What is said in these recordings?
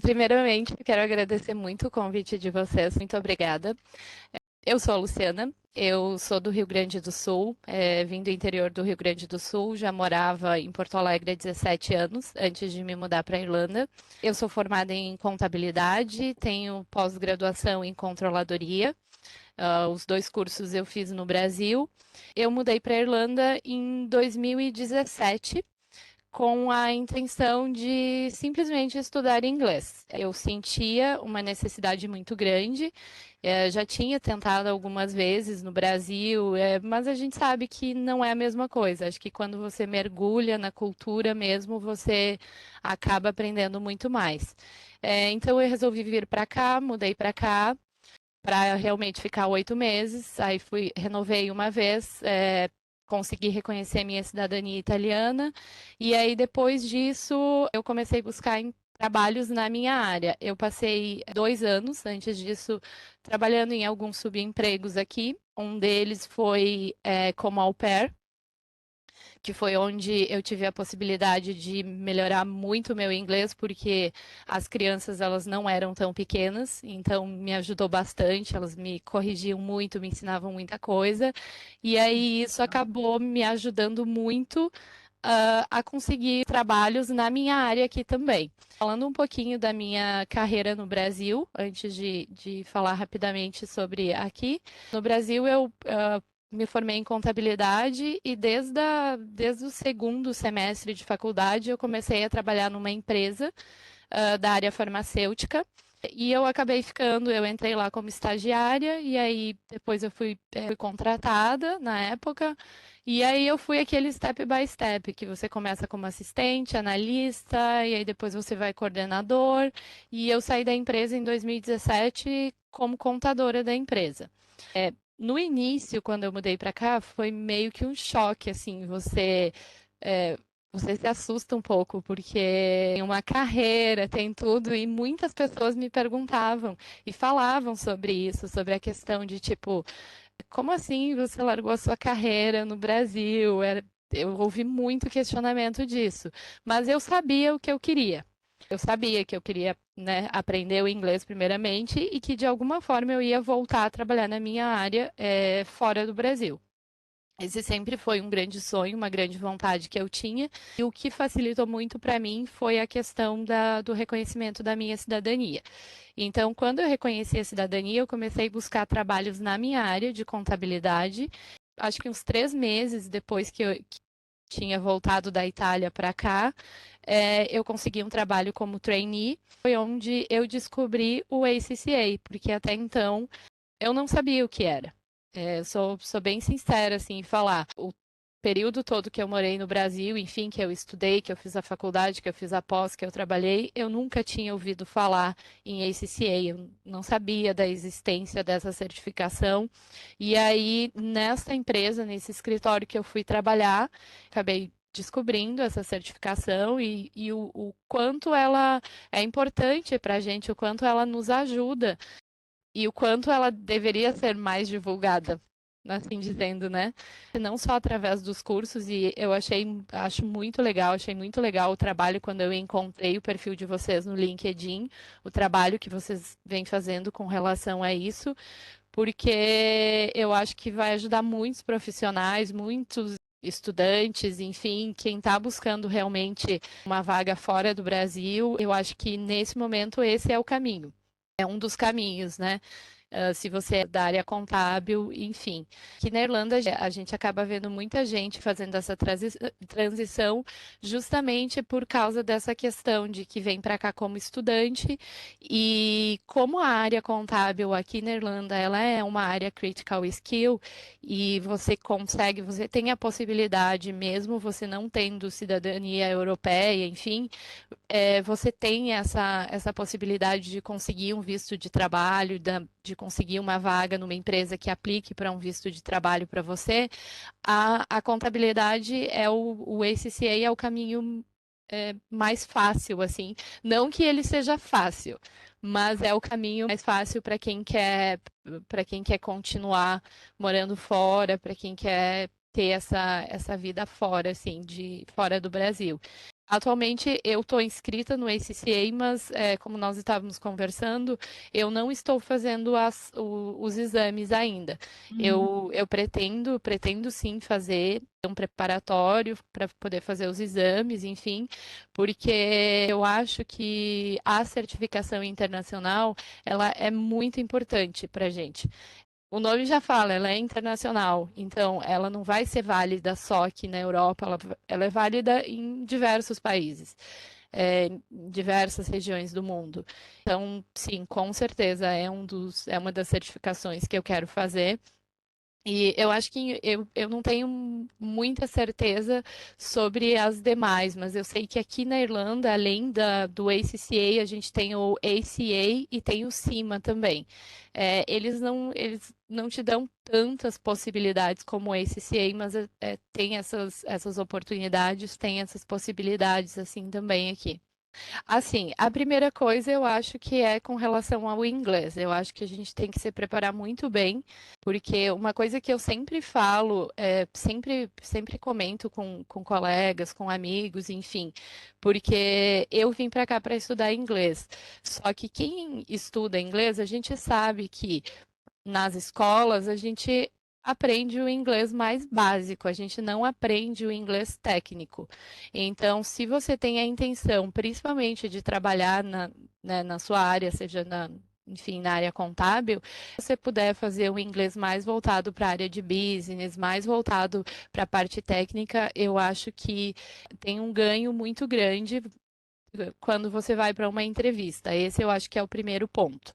Primeiramente, eu quero agradecer muito o convite de vocês. Muito obrigada. Eu sou a Luciana, eu sou do Rio Grande do Sul, vim do interior do Rio Grande do Sul, já morava em Porto Alegre há 17 anos, antes de me mudar para a Irlanda. Eu sou formada em contabilidade, tenho pós-graduação em controladoria. Os dois cursos eu fiz no Brasil. Eu mudei para a Irlanda em 2017 com a intenção de simplesmente estudar inglês. Eu sentia uma necessidade muito grande, já tinha tentado algumas vezes no Brasil, mas a gente sabe que não é a mesma coisa. Acho que quando você mergulha na cultura mesmo, você acaba aprendendo muito mais. Então eu resolvi vir para cá, mudei para cá para realmente ficar 8 meses. Aí fui, renovei uma vez, consegui reconhecer minha cidadania italiana. E aí depois disso eu comecei a buscar trabalhos na minha área. Eu passei 2 anos antes disso trabalhando em alguns subempregos aqui. Um deles foi como au pair, que foi onde eu tive a possibilidade de melhorar muito o meu inglês, porque as crianças elas não eram tão pequenas, então me ajudou bastante, elas me corrigiam muito, me ensinavam muita coisa, e aí isso acabou me ajudando muito a conseguir trabalhos na minha área aqui também. Falando um pouquinho da minha carreira no Brasil, antes de falar rapidamente sobre aqui. No Brasil, eu me formei em contabilidade e desde o segundo semestre de faculdade eu comecei a trabalhar numa empresa da área farmacêutica. E eu acabei ficando, eu entrei lá como estagiária, e aí depois eu fui contratada na época, e aí eu fui aquele step by step, que você começa como assistente, analista, e aí depois você vai coordenador, e eu saí da empresa em 2017 como contadora da empresa. No início, quando eu mudei para cá, foi meio que um choque, assim, é, você se assusta um pouco, porque tem uma carreira, tem tudo, e muitas pessoas me perguntavam e falavam sobre isso, sobre a questão de tipo, como assim você largou a sua carreira no Brasil? Eu ouvi muito questionamento disso, mas eu sabia o que eu queria. Eu sabia que eu queria, né, aprender o inglês primeiramente e que de alguma forma eu ia voltar a trabalhar na minha área, fora do Brasil. Esse sempre foi um grande sonho, uma grande vontade que eu tinha. E o que facilitou muito para mim foi a questão do reconhecimento da minha cidadania. Então, quando eu reconheci a cidadania, eu comecei a buscar trabalhos na minha área de contabilidade. Acho que uns 3 meses depois que tinha voltado da Itália para cá, eu consegui um trabalho como trainee. Foi onde eu descobri o ACCA, porque até então eu não sabia o que era. Sou bem sincera assim, em falar. O período todo que eu morei no Brasil, enfim, que eu estudei, que eu fiz a faculdade, que eu fiz a pós, que eu trabalhei, eu nunca tinha ouvido falar em ACCA. Eu não sabia da existência dessa certificação. E aí, nessa empresa, nesse escritório que eu fui trabalhar, acabei descobrindo essa certificação e o quanto ela é importante para a gente, o quanto ela nos ajuda e o quanto ela deveria ser mais divulgada, assim dizendo, né? Não só através dos cursos, e acho muito legal, achei muito legal o trabalho quando eu encontrei o perfil de vocês no LinkedIn, o trabalho que vocês vêm fazendo com relação a isso, porque eu acho que vai ajudar muitos profissionais, muitos estudantes, enfim, quem está buscando realmente uma vaga fora do Brasil, eu acho que nesse momento esse é o caminho. É um dos caminhos, né? Se você é da área contábil, enfim. Aqui na Irlanda, a gente acaba vendo muita gente fazendo essa transição justamente por causa dessa questão de que vem para cá como estudante e como a área contábil aqui na Irlanda, ela é uma área critical skill e você tem a possibilidade, mesmo você não tendo cidadania europeia, enfim, você tem essa possibilidade de conseguir um visto de trabalho, de conseguir uma vaga numa empresa que aplique para um visto de trabalho para você, a contabilidade o ACCA é o caminho mais fácil, assim. Não que ele seja fácil, mas é o caminho mais fácil para quem quer continuar morando fora, para quem quer ter essa vida fora, assim, fora do Brasil. Atualmente eu estou inscrita no ACCA, mas como nós estávamos conversando, eu não estou fazendo os exames ainda. Uhum. Eu pretendo sim fazer um preparatório para poder fazer os exames, enfim, porque eu acho que a certificação internacional ela é muito importante para a gente. O nome já fala, ela é internacional, então ela não vai ser válida só aqui na Europa, ela é válida em diversos países, em diversas regiões do mundo. Então, sim, com certeza é uma das certificações que eu quero fazer. E eu acho que eu não tenho muita certeza sobre as demais, mas eu sei que aqui na Irlanda, além do ACCA, a gente tem o ACA e tem o CIMA também. Eles não te dão tantas possibilidades como o ACCA, mas tem essas oportunidades, tem essas possibilidades assim também aqui. Assim, a primeira coisa eu acho que é com relação ao inglês. Eu acho que a gente tem que se preparar muito bem, porque uma coisa que eu sempre falo, sempre comento com colegas, com amigos, enfim, porque eu vim para cá para estudar inglês. Só que quem estuda inglês, a gente sabe que nas escolas, a gente aprende o inglês mais básico, a gente não aprende o inglês técnico. Então, se você tem a intenção, principalmente de trabalhar né, na sua área, seja enfim, na área contábil, se você puder fazer um inglês mais voltado para a área de business, mais voltado para a parte técnica, eu acho que tem um ganho muito grande quando você vai para uma entrevista. Esse eu acho que é o primeiro ponto.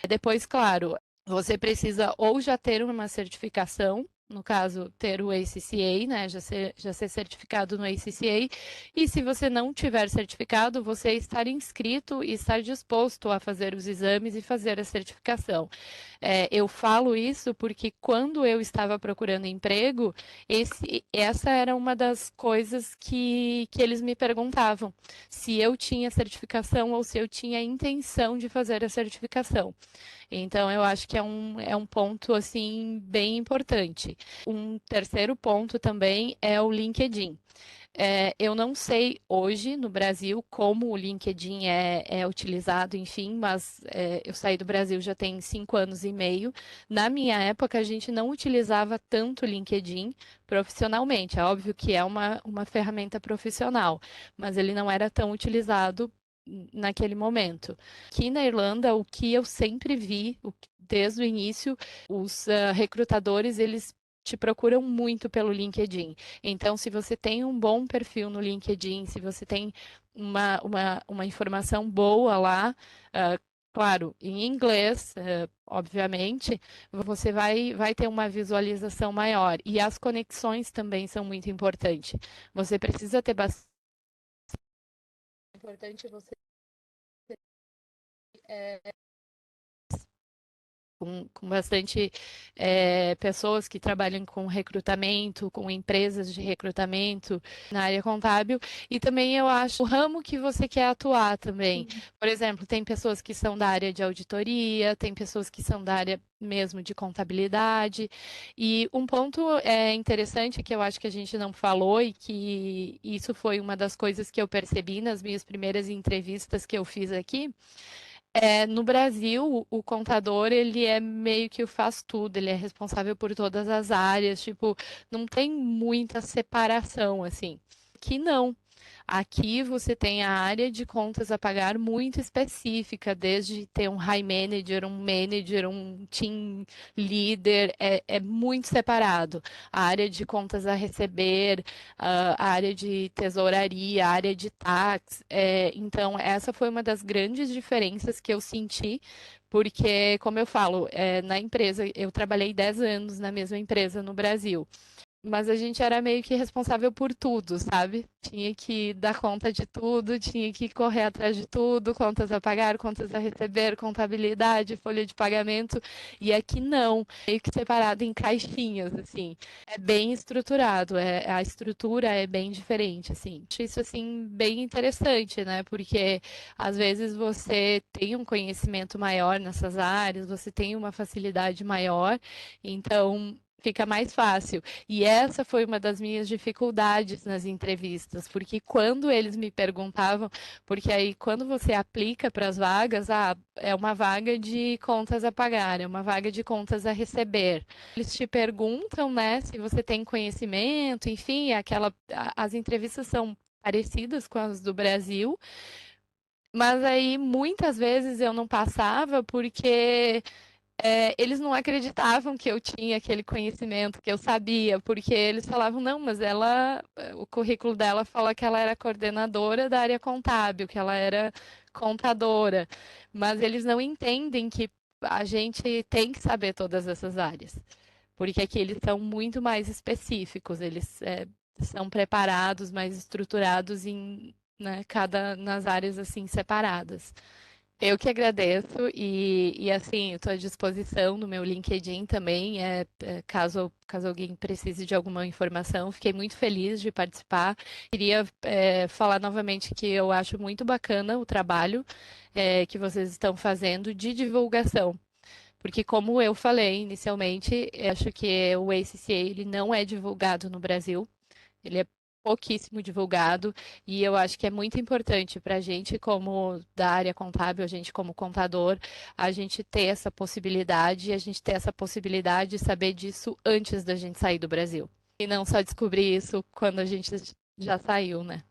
Depois, claro, você precisa ou já ter uma certificação, no caso, ter o ACCA, né? Já ser certificado no ACCA. E se você não tiver certificado, você estar inscrito e estar disposto a fazer os exames e fazer a certificação. Eu falo isso porque quando eu estava procurando emprego, essa era uma das coisas que eles me perguntavam, se eu tinha certificação ou se eu tinha intenção de fazer a certificação. Então, eu acho que é um ponto, assim, bem importante. Um terceiro ponto também é o LinkedIn. Eu não sei hoje no Brasil como o LinkedIn é utilizado, enfim, mas eu saí do Brasil já tem 5 anos e meio. Na minha época, a gente não utilizava tanto o LinkedIn profissionalmente. É óbvio que é uma ferramenta profissional, mas ele não era tão utilizado naquele momento. Aqui na Irlanda, o que eu sempre vi, desde o início, os recrutadores, eles te procuram muito pelo LinkedIn. Então, se você tem um bom perfil no LinkedIn, se você tem uma informação boa lá, claro, em inglês, obviamente, você vai ter uma visualização maior. E as conexões também são muito importantes. Você precisa ter bastante. É importante você com bastante pessoas que trabalham com recrutamento, com empresas de recrutamento na área contábil, e também eu acho o ramo que você quer atuar também. Sim. Por exemplo, tem pessoas que são da área de auditoria, tem pessoas que são da área mesmo de contabilidade, e um ponto interessante que eu acho que a gente não falou e que isso foi uma das coisas que eu percebi nas minhas primeiras entrevistas que eu fiz aqui, no Brasil, o contador, ele é meio que o faz tudo, ele é responsável por todas as áreas, tipo, não tem muita separação, assim. Aqui não. Aqui você tem a área de contas a pagar muito específica, desde ter um high manager, um team leader, é muito separado. A área de contas a receber, a área de tesouraria, a área de tax. Então, essa foi uma das grandes diferenças que eu senti, porque, como eu falo, na empresa, eu trabalhei 10 anos na mesma empresa no Brasil. Mas a gente era meio que responsável por tudo, sabe? Tinha que dar conta de tudo, tinha que correr atrás de tudo, contas a pagar, contas a receber, contabilidade, folha de pagamento. E aqui não, meio que separado em caixinhas, assim. É bem estruturado, a estrutura é bem diferente, assim. Acho isso, assim, bem interessante, né? Porque às vezes você tem um conhecimento maior nessas áreas, você tem uma facilidade maior, então fica mais fácil. E essa foi uma das minhas dificuldades nas entrevistas, porque quando eles me perguntavam, porque aí quando você aplica para as vagas, é uma vaga de contas a pagar, é uma vaga de contas a receber. Eles te perguntam, né, se você tem conhecimento, enfim, as entrevistas são parecidas com as do Brasil, mas aí muitas vezes eu não passava porque eles não acreditavam que eu tinha aquele conhecimento, que eu sabia, porque eles falavam, não, mas o currículo dela fala que ela era coordenadora da área contábil, que ela era contadora, mas eles não entendem que a gente tem que saber todas essas áreas, porque aqui eles são muito mais específicos, eles são preparados, mais estruturados né, nas áreas assim separadas. Eu que agradeço e assim, estou à disposição no meu LinkedIn também, caso alguém precise de alguma informação. Fiquei muito feliz de participar. Queria falar novamente que eu acho muito bacana o trabalho que vocês estão fazendo de divulgação. Porque como eu falei inicialmente, eu acho que o ACCA ele não é divulgado no Brasil. Ele é pouquíssimo divulgado e eu acho que é muito importante para a gente, como da área contábil, a gente como contador, a gente ter essa possibilidade, a gente ter essa possibilidade de saber disso antes da gente sair do Brasil. E não só descobrir isso quando a gente já saiu, né?